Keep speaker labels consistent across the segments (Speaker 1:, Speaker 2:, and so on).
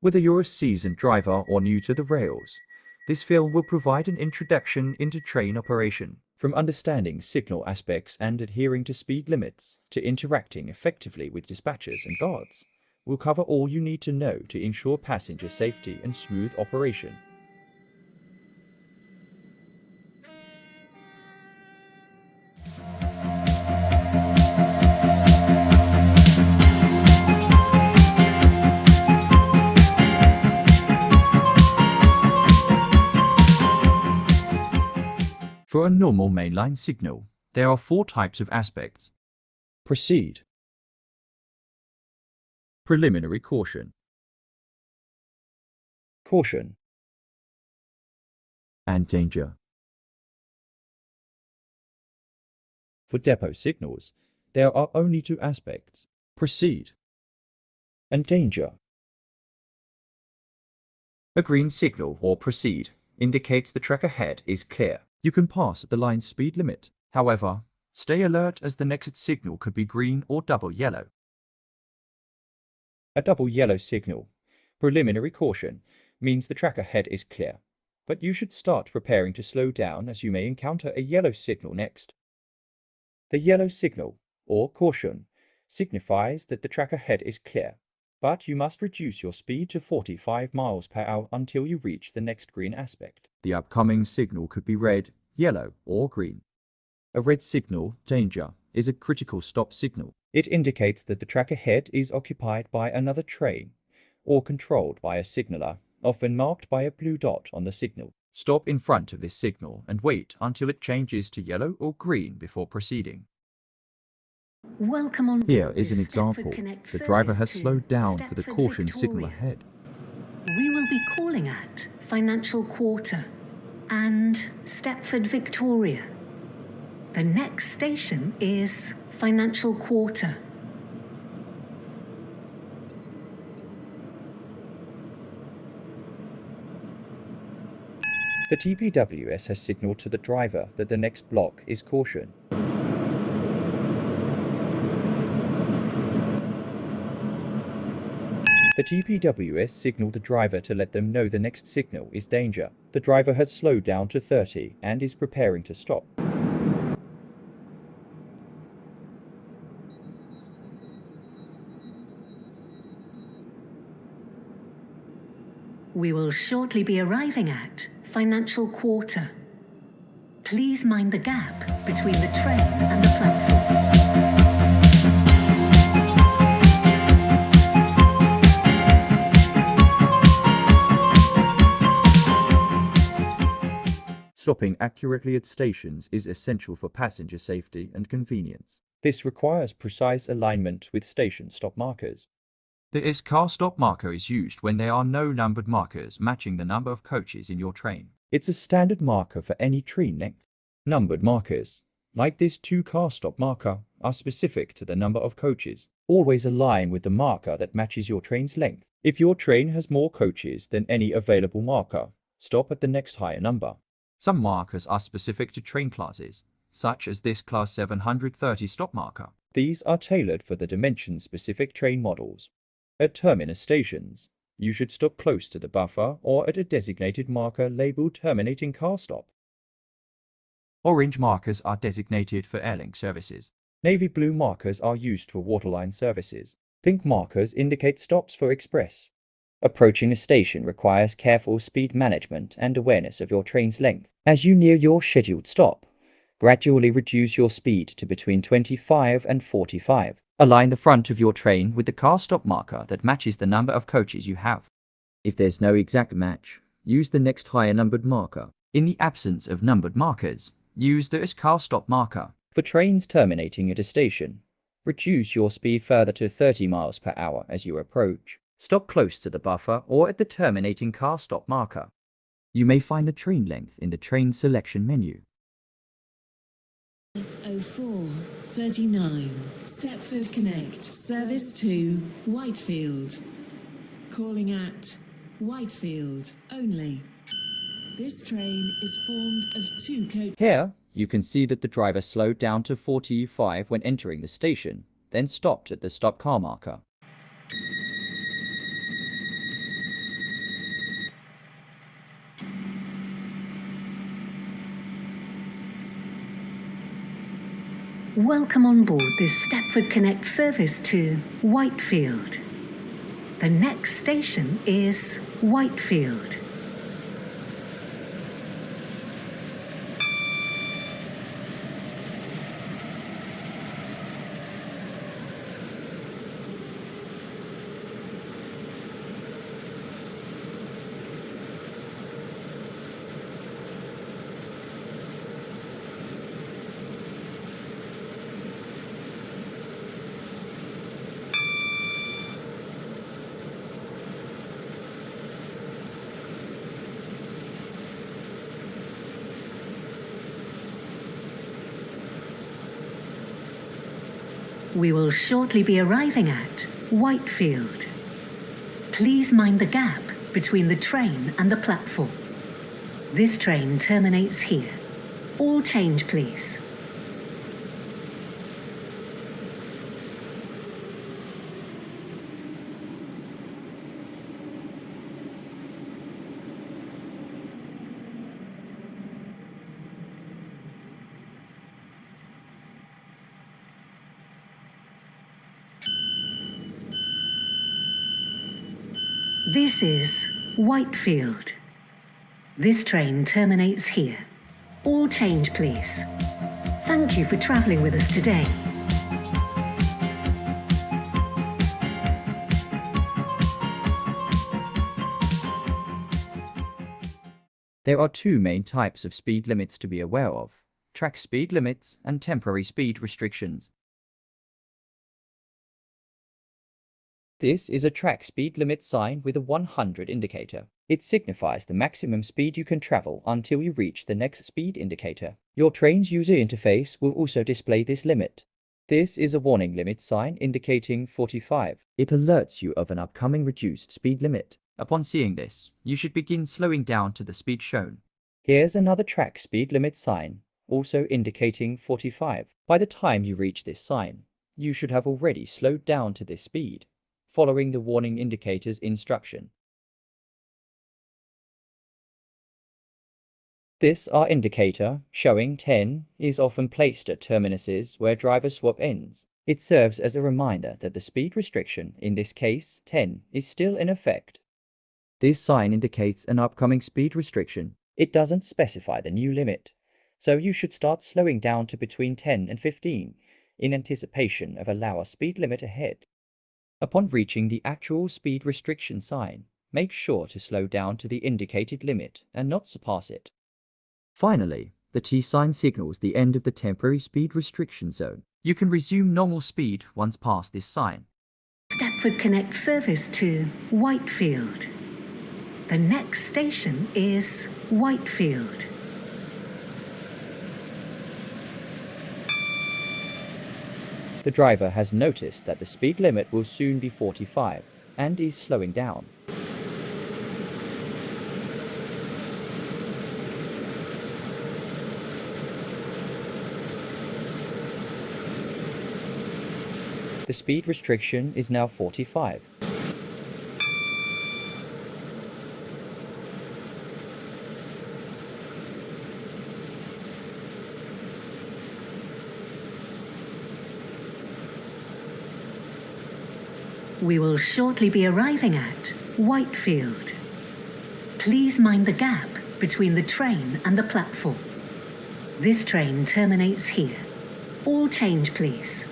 Speaker 1: Whether you're a seasoned driver or new to the rails, this film will provide an introduction into train operation. From understanding signal aspects and adhering to speed limits, to interacting effectively with dispatchers and guards, we'll cover all you need to know to ensure passenger safety and smooth operation. For a normal mainline signal, there are 4 types of aspects: proceed, preliminary caution, caution, and danger. For depot signals, there are only 2 aspects: proceed and danger. A green signal or proceed indicates the track ahead is clear. You can pass at the line speed limit. However, stay alert as the next signal could be green or double yellow. A double yellow signal, preliminary caution, means the track ahead is clear, but you should start preparing to slow down as you may encounter a yellow signal next. The yellow signal, or caution, signifies that the track ahead is clear, but you must reduce your speed to 45 miles per hour until you reach the next green aspect. The upcoming signal could be red, yellow, or green. A red signal, danger, is a critical stop signal. It indicates that the track ahead is occupied by another train or controlled by a signaller, often marked by a blue dot on the signal. Stop in front of this signal and wait until it changes to yellow or green before proceeding.
Speaker 2: Welcome on
Speaker 1: Here is an
Speaker 2: Stepford
Speaker 1: example.
Speaker 2: Connect
Speaker 1: The driver has
Speaker 2: service
Speaker 1: slowed
Speaker 2: to
Speaker 1: down for the
Speaker 2: Stepford,
Speaker 1: caution signal
Speaker 2: Victoria.
Speaker 1: ahead.
Speaker 2: We will be calling at Financial Quarter and Stepford, Victoria. The next station is Financial Quarter.
Speaker 1: The TPWS has signaled to the driver that the next block is caution. The TPWS signaled the driver to let them know the next signal is danger. The driver has slowed down to 30 and is preparing to stop.
Speaker 2: We will shortly be arriving at Financial Quarter. Please mind the gap between the train and the platform.
Speaker 1: Stopping accurately at stations is essential for passenger safety and convenience. This requires precise alignment with station stop markers. The car stop marker is used when there are no numbered markers matching the number of coaches in your train. It's a standard marker for any train length. Numbered markers, like this 2-car stop marker, are specific to the number of coaches. Always align with the marker that matches your train's length. If your train has more coaches than any available marker, stop at the next higher number. Some markers are specific to train classes, such as this Class 730 stop marker. These are tailored for the dimension-specific train models. At terminus stations, you should stop close to the buffer or at a designated marker labeled terminating car stop. Orange markers are designated for airlink services. Navy blue markers are used for waterline services. Pink markers indicate stops for express. Approaching a station requires careful speed management and awareness of your train's length. As you near your scheduled stop, gradually reduce your speed to between 25 and 45. Align the front of your train with the car stop marker that matches the number of coaches you have. If there's no exact match, use the next higher numbered marker. In the absence of numbered markers, use the car stop marker. For trains terminating at a station, reduce your speed further to 30 miles per hour as you approach. Stop close to the buffer or at the terminating car stop marker. You may find the train length in the train selection menu.
Speaker 3: 0439 Stepford Connect, service to Whitefield. Calling at Whitefield only. This train is formed of 2 coaches.
Speaker 1: Here, you can see that the driver slowed down to 45 when entering the station, then stopped at the stop car marker.
Speaker 2: Welcome on board this Stepford Connect service to Whitefield. The next station is Whitefield. We will shortly be arriving at Whitefield. Please mind the gap between the train and the platform. This train terminates here. All change, please. This is Whitefield. This train terminates here. All change, please. Thank you for travelling with us today.
Speaker 1: There are two main types of speed limits to be aware of: track speed limits and temporary speed restrictions. This is a track speed limit sign with a 100 indicator. It signifies the maximum speed you can travel until you reach the next speed indicator. Your train's user interface will also display this limit. This is a warning limit sign indicating 45. It alerts you of an upcoming reduced speed limit. Upon seeing this, you should begin slowing down to the speed shown. Here's another track speed limit sign, also indicating 45. By the time you reach this sign, you should have already slowed down to this speed, following the warning indicator's instruction. This R indicator, showing 10, is often placed at terminuses where driver swap ends. It serves as a reminder that the speed restriction, in this case 10, is still in effect. This sign indicates an upcoming speed restriction. It doesn't specify the new limit, so you should start slowing down to between 10 and 15 in anticipation of a lower speed limit ahead. Upon reaching the actual speed restriction sign, make sure to slow down to the indicated limit and not surpass it. Finally, the T sign signals the end of the temporary speed restriction zone. You can resume normal speed once past this sign.
Speaker 2: Stepford Connect service to Whitefield. The next station is Whitefield.
Speaker 1: The driver has noticed that the speed limit will soon be 45 and is slowing down. The speed restriction is now 45.
Speaker 2: We will shortly be arriving at Whitefield. Please mind the gap between the train and the platform. This train terminates here. All change, please.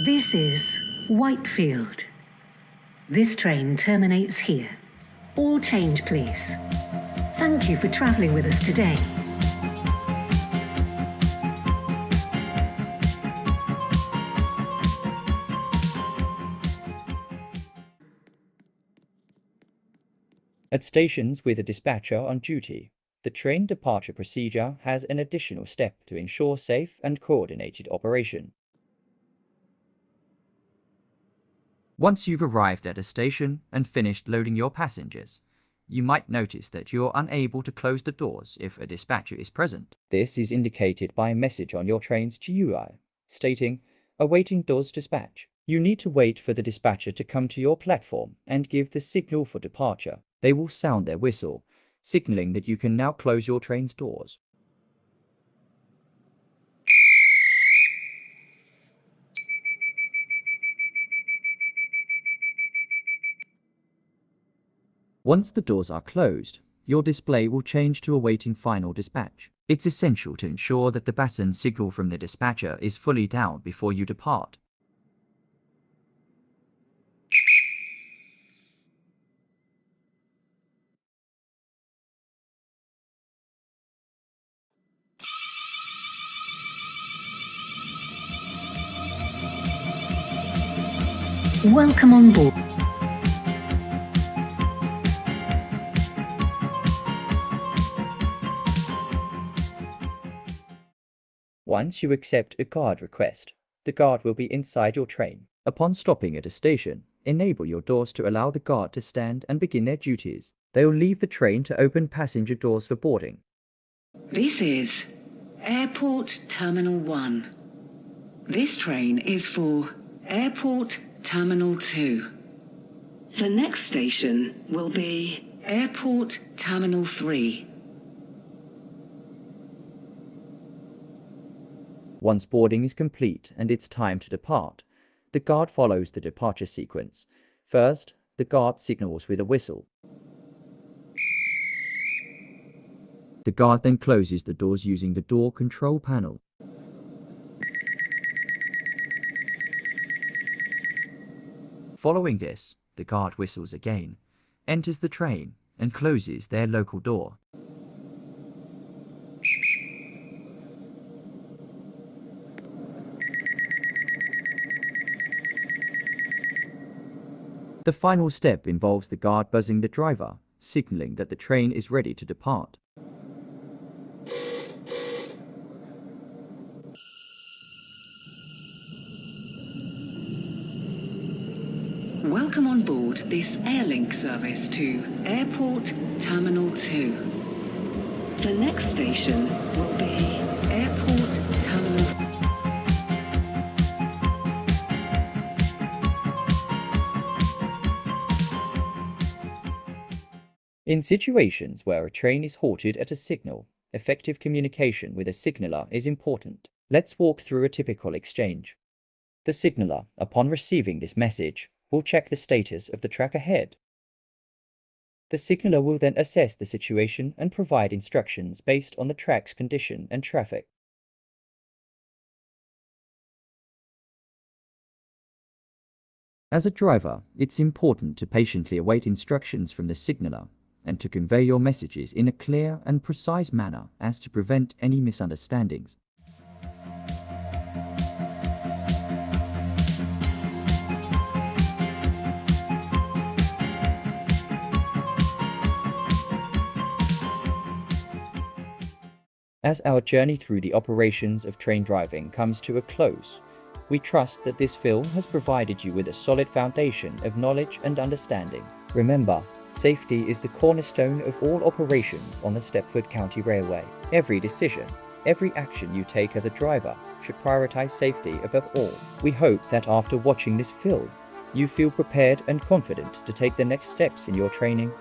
Speaker 2: This is Whitefield. This train terminates here. All change, please. Thank you for travelling with us today.
Speaker 1: At stations with a dispatcher on duty, the train departure procedure has an additional step to ensure safe and coordinated operation. Once you've arrived at a station and finished loading your passengers, You might notice that you're unable to close the doors if a dispatcher is present. This is indicated by a message on your train's GUI stating, "Awaiting doors dispatch." You need to wait for the dispatcher to come to your platform and give the signal for departure. They will sound their whistle, signaling that you can now close your train's doors. Once the doors are closed, your display will change to awaiting final dispatch. It's essential to ensure that the baton signal from the dispatcher is fully down before you depart.
Speaker 2: Welcome on board.
Speaker 1: Once you accept a guard request, the guard will be inside your train. Upon stopping at a station, enable your doors to allow the guard to stand and begin their duties. They will leave the train to open passenger doors for boarding.
Speaker 2: This is Airport Terminal 1. This train is for Airport Terminal 2. The next station will be Airport Terminal 3.
Speaker 1: Once boarding is complete and it's time to depart, the guard follows the departure sequence. First, the guard signals with a whistle. The guard then closes the doors using the door control panel. Following this, the guard whistles again, enters the train, and closes their local door. The final step involves the guard buzzing the driver, signaling that the train is ready to depart.
Speaker 2: Welcome on board this Airlink service to Airport Terminal 2. The next station will be Airport Terminal 3.
Speaker 1: In situations where a train is halted at a signal, effective communication with a signaller is important. Let's walk through a typical exchange. The signaller, upon receiving this message, will check the status of the track ahead. The signaller will then assess the situation and provide instructions based on the track's condition and traffic. As a driver, it's important to patiently await instructions from the signaller and to convey your messages in a clear and precise manner as to prevent any misunderstandings. As our journey through the operations of train driving comes to a close, we trust that this film has provided you with a solid foundation of knowledge and understanding. Remember, safety is the cornerstone of all operations on the Stepford County Railway. Every decision, every action you take as a driver should prioritize safety above all. We hope that after watching this film, you feel prepared and confident to take the next steps in your training